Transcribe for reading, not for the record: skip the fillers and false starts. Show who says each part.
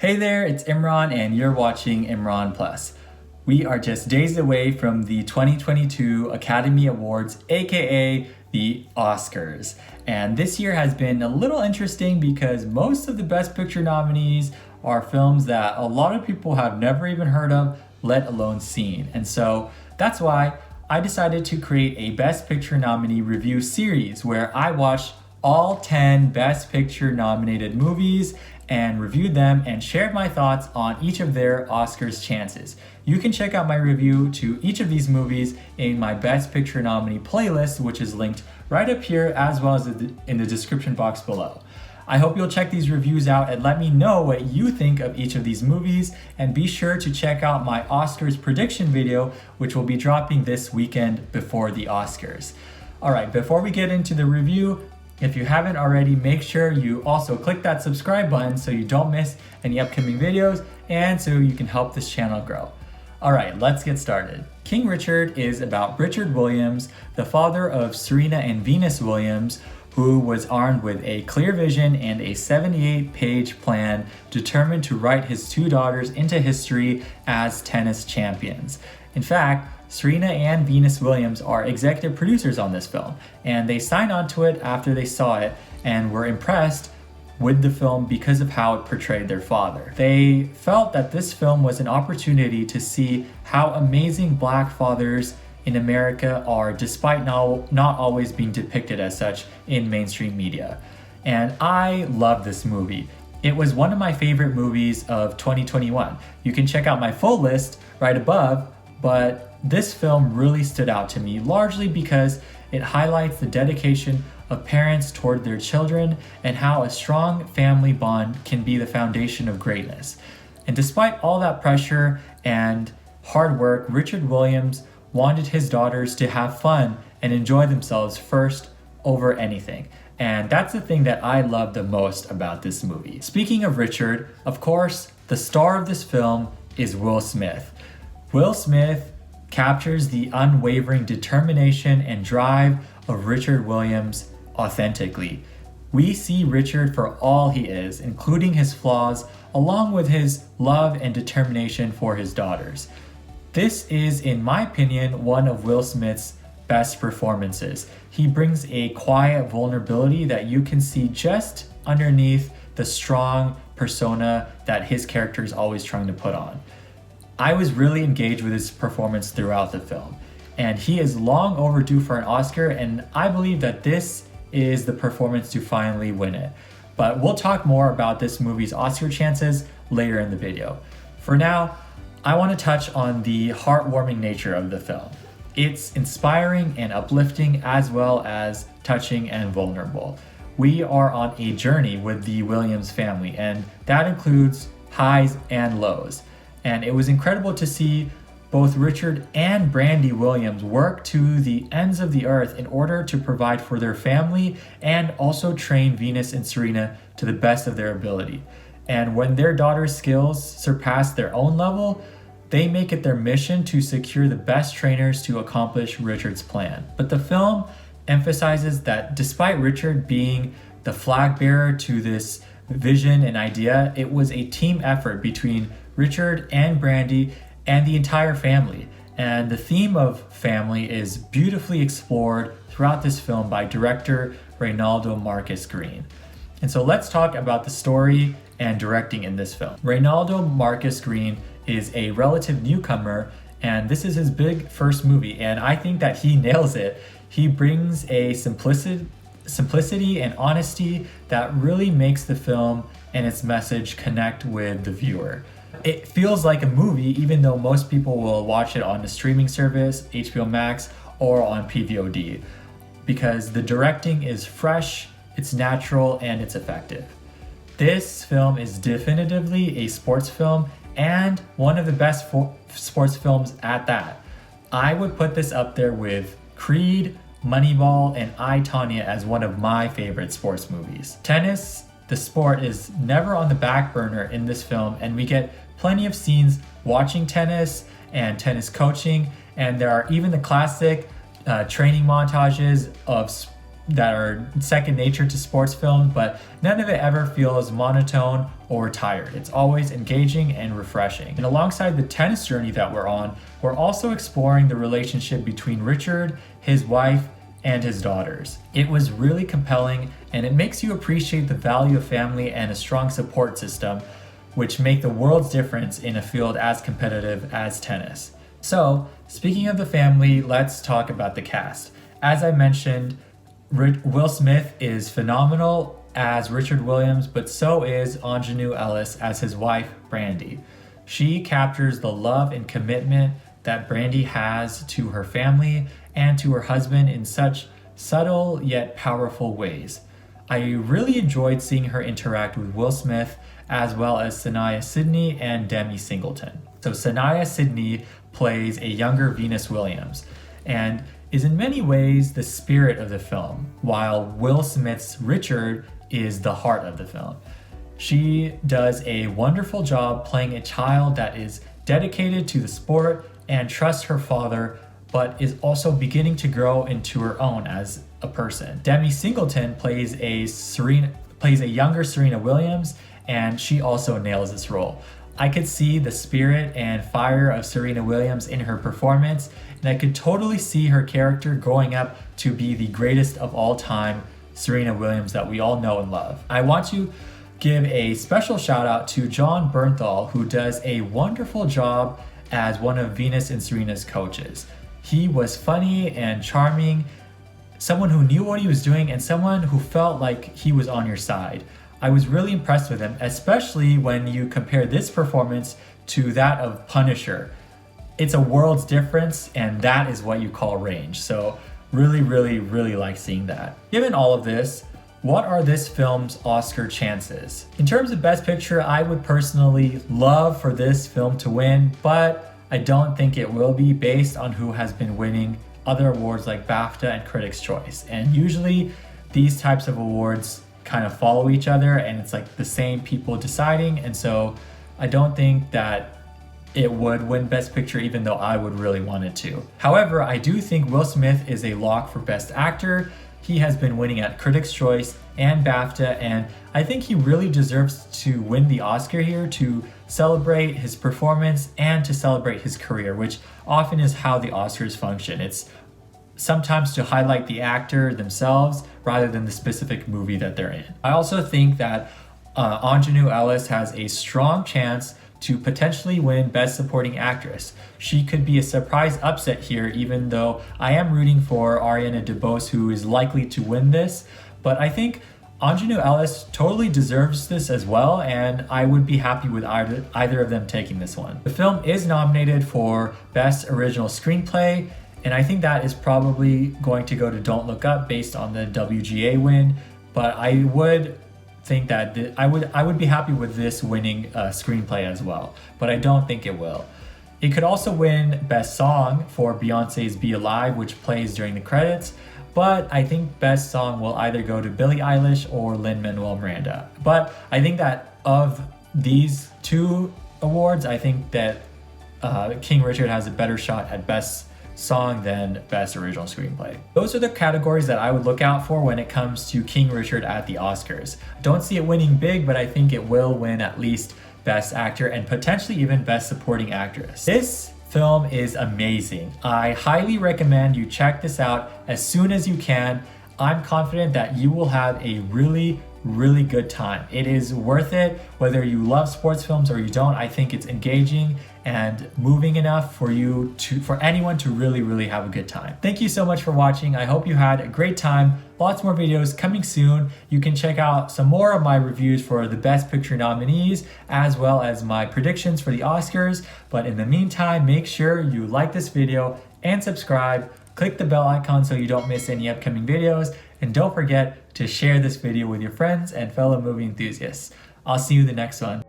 Speaker 1: Hey there, it's Imran and you're watching Imran Plus. We are just days away from the 2022 Academy Awards, aka the Oscars. And this year has been a little interesting because most of the Best Picture nominees are films that a lot of people have never even heard of, let alone seen. And so that's why I decided to create a Best Picture nominee review series where I watched all 10 Best Picture nominated movies and reviewed them and shared my thoughts on each of their Oscars chances. You can check out my review to each of these movies in my Best Picture nominee playlist, which is linked right up here as well as in the description box below. I hope you'll check these reviews out and let me know what you think of each of these movies, and be sure to check out my Oscars prediction video, which will be dropping this weekend before the Oscars. Alright, before we get into the review, if you haven't already, make sure you also click that subscribe button so you don't miss any upcoming videos and so you can help this channel grow. Alright, let's get started. King Richard is about Richard Williams, the father of Serena and Venus Williams, who was armed with a clear vision and a 78-page plan determined to write his two daughters into history as tennis champions. In fact, Serena and Venus Williams are executive producers on this film, and they signed on to it after they saw it and were impressed with the film because of how it portrayed their father. They felt that this film was an opportunity to see how amazing Black fathers in America are, despite not always being depicted as such in mainstream media. And I love this movie. It was one of my favorite movies of 2021. You can check out my full list right above, but this film really stood out to me largely because it highlights the dedication of parents toward their children and how a strong family bond can be the foundation of greatness. And despite all that pressure and hard work, Richard Williams wanted his daughters to have fun and enjoy themselves first over anything. And that's the thing that I love the most about this movie. Speaking of Richard, of course, the star of this film is Will Smith. Will Smith captures the unwavering determination and drive of Richard Williams authentically. We see Richard for all he is, including his flaws, along with his love and determination for his daughters. This is, in my opinion, one of Will Smith's best performances. He brings a quiet vulnerability that you can see just underneath the strong persona that his character is always trying to put on. I was really engaged with his performance throughout the film, and he is long overdue for an Oscar, and I believe that this is the performance to finally win it. But we'll talk more about this movie's Oscar chances later in the video. For now, I want to touch on the heartwarming nature of the film. It's inspiring and uplifting as well as touching and vulnerable. We are on a journey with the Williams family, and that includes highs and lows. And it was incredible to see both Richard and Brandy Williams work to the ends of the earth in order to provide for their family and also train Venus and Serena to the best of their ability. And when their daughters' skills surpass their own level, they make it their mission to secure the best trainers to accomplish Richard's plan. But the film emphasizes that despite Richard being the flag bearer to this vision and idea, it was a team effort between Richard and Brandy and the entire family. And the theme of family is beautifully explored throughout this film by director Reynaldo Marcus Green. And so let's talk about the story and directing in this film. Reynaldo Marcus Green is a relative newcomer, and this is his big first movie, and I think that he nails it. He brings a simplicity and honesty that really makes the film and its message connect with the viewer. It feels like a movie even though most people will watch it on a streaming service, HBO Max, or on PVOD, because the directing is fresh, it's natural, and it's effective. This film is definitively a sports film and one of the best sports films at that. I would put this up there with Creed, Moneyball, and I, Tonya as one of my favorite sports movies. Tennis, the sport, is never on the back burner in this film, and we get plenty of scenes watching tennis and tennis coaching, and there are even the classic training montages of that are second nature to sports films, but none of it ever feels monotone or tired. It's always engaging and refreshing. And alongside the tennis journey that we're on, we're also exploring the relationship between Richard, his wife, and his daughters. It was really compelling, and it makes you appreciate the value of family and a strong support system, which make the world's difference in a field as competitive as tennis. So, speaking of the family, let's talk about the cast. As I mentioned, Will Smith is phenomenal as Richard Williams, but so is Ingenue Ellis as his wife, Brandy. She captures the love and commitment that Brandy has to her family and to her husband in such subtle yet powerful ways. I really enjoyed seeing her interact with Will Smith as well as Saniyya Sidney and Demi Singleton. So Saniyya Sidney plays a younger Venus Williams and is in many ways the spirit of the film, while Will Smith's Richard is the heart of the film. She does a wonderful job playing a child that is dedicated to the sport and trusts her father, but is also beginning to grow into her own as a person. Demi Singleton plays a younger Serena Williams, and she also nails this role. I could see the spirit and fire of Serena Williams in her performance, and I could totally see her character growing up to be the greatest of all time Serena Williams that we all know and love. I want to give a special shout out to Jon Bernthal, who does a wonderful job as one of Venus and Serena's coaches. He was funny and charming, someone who knew what he was doing, and someone who felt like he was on your side. I was really impressed with him, especially when you compare this performance to that of Punisher. It's a world's difference, and that is what you call range. So really, really, really like seeing that. Given all of this, what are this film's Oscar chances? In terms of Best Picture, I would personally love for this film to win, but I don't think it will be based on who has been winning other awards like BAFTA and Critics' Choice. And usually these types of awards kind of follow each other, and it's like the same people deciding, and so I don't think that it would win Best Picture, even though I would really want it to. However, I do think Will Smith is a lock for Best Actor. He has been winning at Critics' Choice and BAFTA, and I think he really deserves to win the Oscar here to celebrate his performance and to celebrate his career, which often is how the Oscars function. It's sometimes to highlight the actor themselves rather than the specific movie that they're in. I also think that Ingenue Ellis has a strong chance to potentially win Best Supporting Actress. She could be a surprise upset here, even though I am rooting for Ariana DeBose, who is likely to win this. But I think Ingenue Ellis totally deserves this as well, and I would be happy with either of them taking this one. The film is nominated for Best Original Screenplay, and I think that is probably going to go to Don't Look Up based on the WGA win, but I would think that I would be happy with this winning screenplay as well, but I don't think it will. It could also win Best Song for Beyonce's Be Alive, which plays during the credits, but I think Best Song will either go to Billie Eilish or Lin-Manuel Miranda. But I think that of these two awards, I think that King Richard has a better shot at Best Song than Best Original Screenplay. Those are the categories that I would look out for when it comes to King Richard at the Oscars. Don't see it winning big, but I think it will win at least Best Actor and potentially even Best Supporting Actress. This film is amazing. I highly recommend you check this out as soon as you can. I'm confident that you will have a really good time. It is worth it whether you love sports films or you don't. I think it's engaging and moving enough for anyone to really have a good time. Thank you so much for watching. I hope you had a great time. Lots more videos coming soon. You can check out some more of my reviews for the Best Picture nominees as well as my predictions for the Oscars. But in the meantime, make sure you like this video and subscribe. Click the bell icon so you don't miss any upcoming videos. And don't forget to share this video with your friends and fellow movie enthusiasts. I'll see you in the next one.